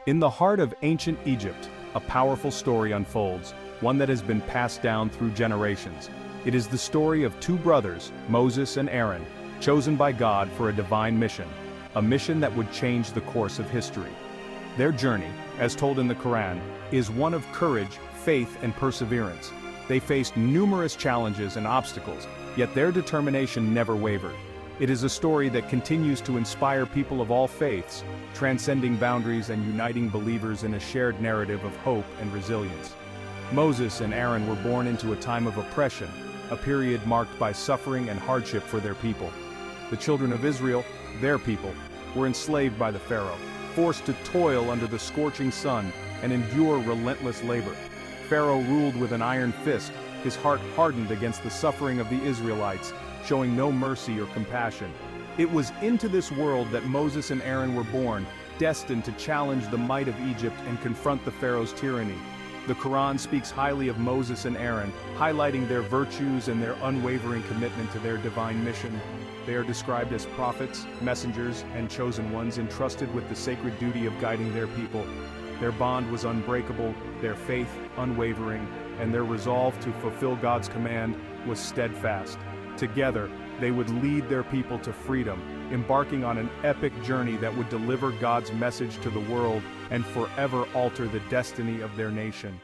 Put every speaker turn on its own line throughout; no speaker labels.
In the heart of ancient Egypt, a powerful story unfolds, one that has been passed down through generations. It is the story of two brothers, Moses and Aaron, chosen by God for a divine mission, a mission that would change the course of history. Their journey, as told in the Qur'an, is one of courage, faith, and perseverance. They faced numerous challenges and obstacles, yet their determination never wavered. It is a story that continues to inspire people of all faiths, transcending boundaries and uniting believers in a shared narrative of hope and resilience. Moses and Aaron were born into a time of oppression, a period marked by suffering and hardship for their people. The children of Israel, their people, were enslaved by the Pharaoh, forced to toil under the scorching sun and endure relentless labor. Pharaoh ruled with an iron fist, his heart hardened against the suffering of the Israelites, showing no mercy or compassion. It was into this world that Moses and Aaron were born, destined to challenge the might of Egypt and confront the Pharaoh's tyranny. The Qur'an speaks highly of Moses and Aaron, highlighting their virtues and their unwavering commitment to their divine mission. They are described as prophets, messengers, and chosen ones entrusted with the sacred duty of guiding their people. Their bond was unbreakable, their faith unwavering, and their resolve to fulfill God's command was steadfast. Together, they would lead their people to freedom, embarking on an epic journey that would deliver God's message to the world and forever alter the destiny of their nation.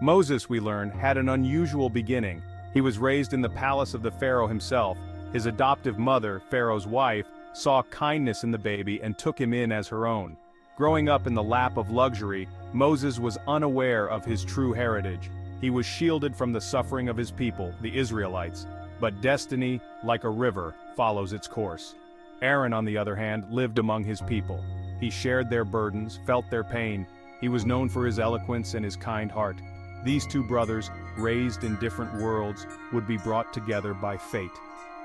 Moses, we learn, had an unusual beginning. He was raised in the palace of the Pharaoh himself. His adoptive mother, Pharaoh's wife, saw kindness in the baby and took him in as her own. Growing up in the lap of luxury, Moses was unaware of his true heritage. He was shielded from the suffering of his people, the Israelites. But destiny, like a river, follows its course. Aaron, on the other hand, lived among his people. He shared their burdens, felt their pain. He was known for his eloquence and his kind heart. These two brothers, raised in different worlds, would be brought together by fate.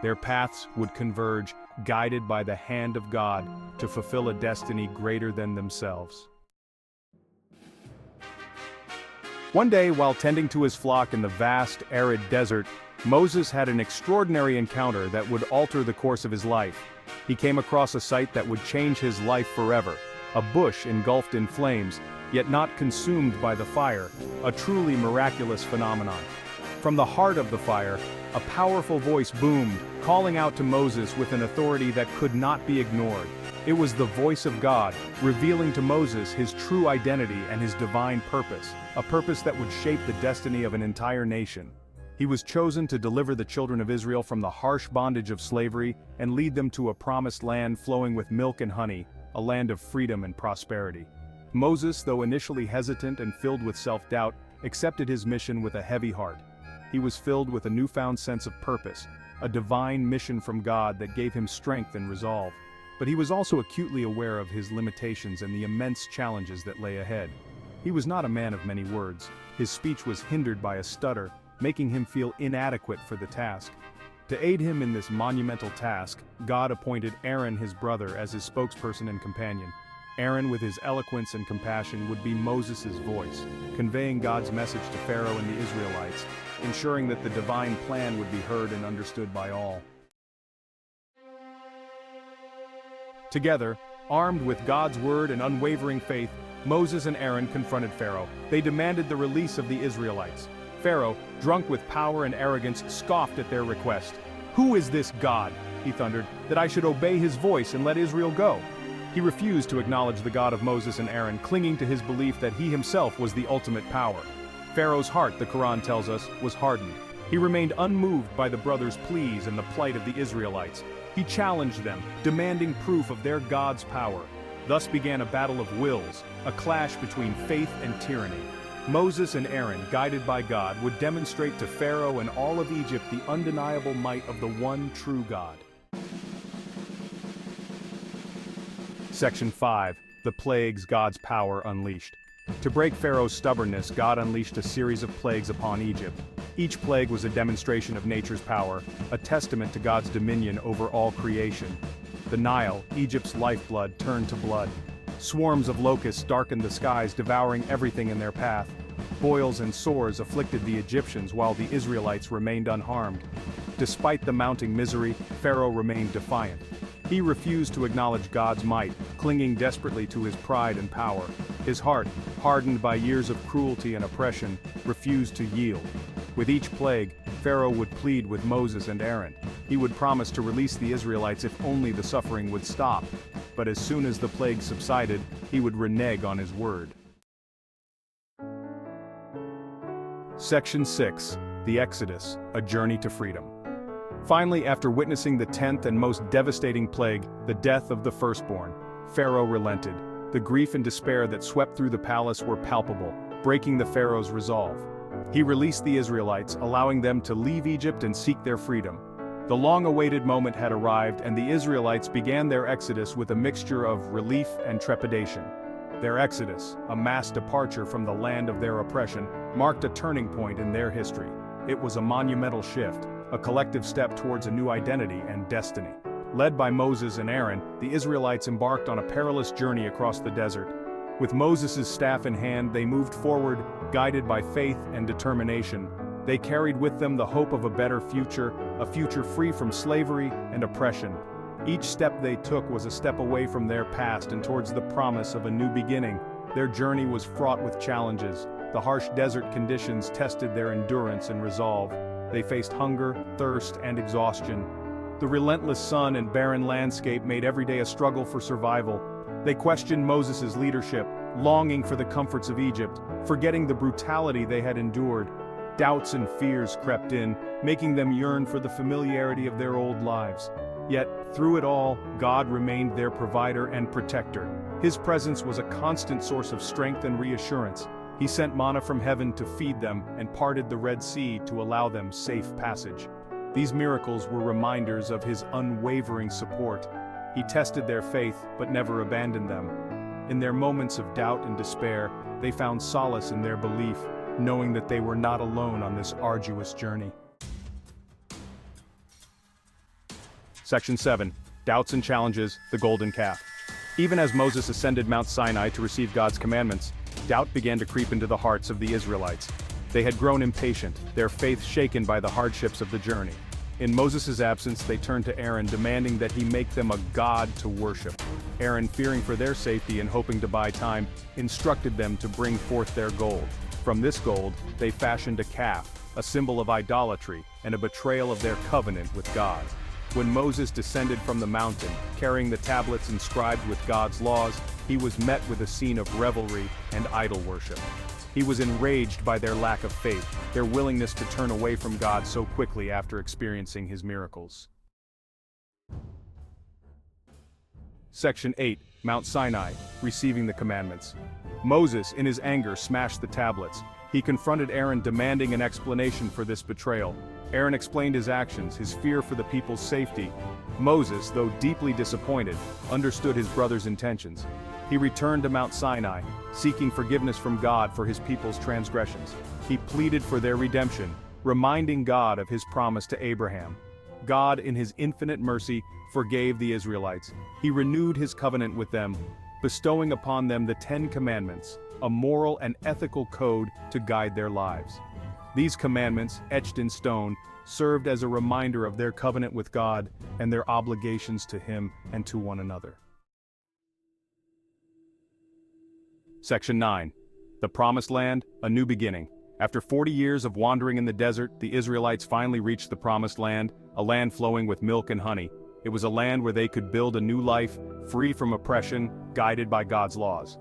Their paths would converge, guided by the hand of God, to fulfill a destiny greater than themselves. One day, while tending to his flock in the vast, arid desert, Moses had an extraordinary encounter that would alter the course of his life. He came across a sight that would change his life forever. A bush engulfed in flames, yet not consumed by the fire, a truly miraculous phenomenon. From the heart of the fire, a powerful voice boomed, calling out to Moses with an authority that could not be ignored. It was the voice of God, revealing to Moses his true identity and his divine purpose, a purpose that would shape the destiny of an entire nation. He was chosen to deliver the children of Israel from the harsh bondage of slavery and lead them to a promised land flowing with milk and honey, a land of freedom and prosperity. Moses, though initially hesitant and filled with self-doubt, accepted his mission with a heavy heart. He was filled with a newfound sense of purpose, a divine mission from God that gave him strength and resolve. But he was also acutely aware of his limitations and the immense challenges that lay ahead. He was not a man of many words. His speech was hindered by a stutter, making him feel inadequate for the task. To aid him in this monumental task, God appointed Aaron, his brother, as his spokesperson and companion. Aaron, with his eloquence and compassion, would be Moses' voice, conveying God's message to Pharaoh and the Israelites, ensuring that the divine plan would be heard and understood by all. Together, armed with God's word and unwavering faith, Moses and Aaron confronted Pharaoh. They demanded the release of the Israelites. Pharaoh, drunk with power and arrogance, scoffed at their request. "Who is this God," he thundered, "that I should obey his voice and let Israel go?" He refused to acknowledge the God of Moses and Aaron, clinging to his belief that he himself was the ultimate power. Pharaoh's heart, the Qur'an tells us, was hardened. He remained unmoved by the brothers' pleas and the plight of the Israelites. He challenged them, demanding proof of their God's power. Thus began a battle of wills, a clash between faith and tyranny. Moses and Aaron, guided by God, would demonstrate to Pharaoh and all of Egypt the undeniable might of the one true God. Section 5. The Plagues, God's Power Unleashed. To break Pharaoh's stubbornness, God unleashed a series of plagues upon Egypt. Each plague was a demonstration of nature's power, a testament to God's dominion over all creation. The Nile, Egypt's lifeblood, turned to blood. Swarms of locusts darkened the skies, devouring everything in their path. Boils and sores afflicted the Egyptians while the Israelites remained unharmed. Despite the mounting misery, Pharaoh remained defiant. He refused to acknowledge God's might, clinging desperately to his pride and power. His heart, hardened by years of cruelty and oppression, refused to yield. With each plague, Pharaoh would plead with Moses and Aaron. He would promise to release the Israelites if only the suffering would stop. But as soon as the plague subsided, he would renege on his word. Section 6. The Exodus, a Journey to Freedom. Finally, after witnessing the 10th and most devastating plague, the death of the firstborn, Pharaoh relented. The grief and despair that swept through the palace were palpable, breaking the Pharaoh's resolve. He released the Israelites, allowing them to leave Egypt and seek their freedom. The long-awaited moment had arrived, and the Israelites began their exodus with a mixture of relief and trepidation. Their exodus, a mass departure from the land of their oppression, marked a turning point in their history. It was a monumental shift, a collective step towards a new identity and destiny. Led by Moses and Aaron, the Israelites embarked on a perilous journey across the desert. With Moses' staff in hand, they moved forward, guided by faith and determination. They carried with them the hope of a better future, a future free from slavery and oppression. Each step they took was a step away from their past and towards the promise of a new beginning. Their journey was fraught with challenges. The harsh desert conditions tested their endurance and resolve. They faced hunger, thirst, and exhaustion. The relentless sun and barren landscape made every day a struggle for survival. They questioned Moses' leadership, longing for the comforts of Egypt, forgetting the brutality they had endured. Doubts and fears crept in, making them yearn for the familiarity of their old lives. Yet, through it all, God remained their provider and protector. His presence was a constant source of strength and reassurance. He sent manna from heaven to feed them and parted the Red Sea to allow them safe passage. These miracles were reminders of his unwavering support. He tested their faith but never abandoned them. In their moments of doubt and despair, they found solace in their belief, knowing that they were not alone on this arduous journey. Section 7. Doubts and Challenges, the Golden Calf. Even as Moses ascended Mount Sinai to receive God's commandments, doubt began to creep into the hearts of the Israelites. They had grown impatient, their faith shaken by the hardships of the journey. In Moses' absence, they turned to Aaron, demanding that he make them a god to worship. Aaron, fearing for their safety and hoping to buy time, instructed them to bring forth their gold. From this gold, they fashioned a calf, a symbol of idolatry and a betrayal of their covenant with God. When Moses descended from the mountain, carrying the tablets inscribed with God's laws, he was met with a scene of revelry and idol worship. He was enraged by their lack of faith, their willingness to turn away from God so quickly after experiencing his miracles. Section 8. Mount Sinai, Receiving the Commandments. Moses, in his anger, smashed the tablets. He confronted Aaron, demanding an explanation for this betrayal. Aaron explained his actions, his fear for the people's safety. Moses, though deeply disappointed, understood his brother's intentions. He returned to Mount Sinai, seeking forgiveness from God for his people's transgressions. He pleaded for their redemption, reminding God of his promise to Abraham. God, in his infinite mercy, forgave the Israelites. He renewed his covenant with them, bestowing upon them the 10 Commandments, a moral and ethical code to guide their lives. These commandments, etched in stone, served as a reminder of their covenant with God and their obligations to him and to one another. Section 9. The Promised Land, a New Beginning. After 40 years of wandering in the desert, the Israelites finally reached the Promised Land, a land flowing with milk and honey. It was a land where they could build a new life, free from oppression, guided by God's laws.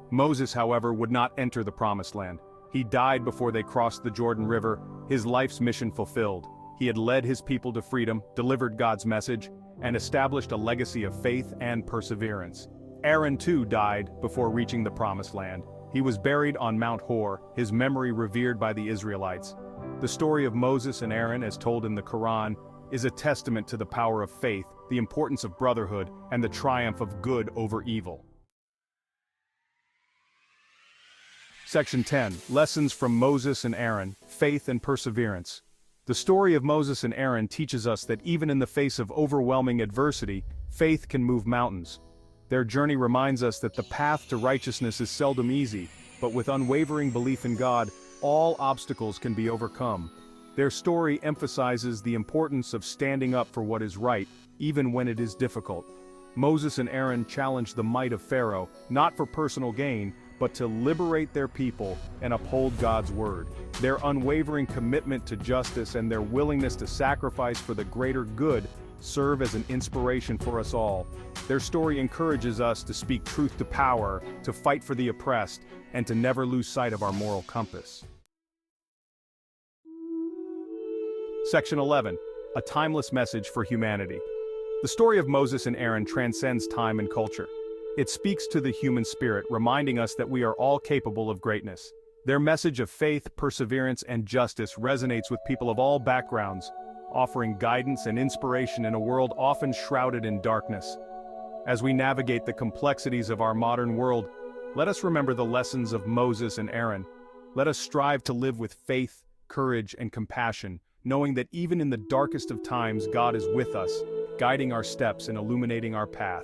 Moses, however, would not enter the Promised Land. He died before they crossed the Jordan River, his life's mission fulfilled. He had led his people to freedom, delivered God's message, and established a legacy of faith and perseverance. Aaron too died before reaching the Promised Land. He was buried on Mount Hor, his memory revered by the Israelites. The story of Moses and Aaron, as told in the Qur'an, is a testament to the power of faith, the importance of brotherhood, and the triumph of good over evil. Section 10. Lessons from Moses and Aaron, Faith and Perseverance. The story of Moses and Aaron teaches us that even in the face of overwhelming adversity, faith can move mountains. Their journey reminds us that the path to righteousness is seldom easy, but with unwavering belief in God, all obstacles can be overcome. Their story emphasizes the importance of standing up for what is right, even when it is difficult. Moses and Aaron challenged the might of Pharaoh, not for personal gain, but to liberate their people and uphold God's word. Their unwavering commitment to justice and their willingness to sacrifice for the greater good serve as an inspiration for us all. Their story encourages us to speak truth to power, to fight for the oppressed, and to never lose sight of our moral compass. Section 11. A timeless message for humanity. The story of Moses and Aaron transcends time and culture. It speaks to the human spirit, reminding us that we are all capable of greatness. Their message of faith, perseverance, and justice resonates with people of all backgrounds, offering guidance and inspiration in a world often shrouded in darkness. As we navigate the complexities of our modern world, let us remember the lessons of Moses and Aaron. Let us strive to live with faith, courage, and compassion, knowing that even in the darkest of times, God is with us, guiding our steps and illuminating our path.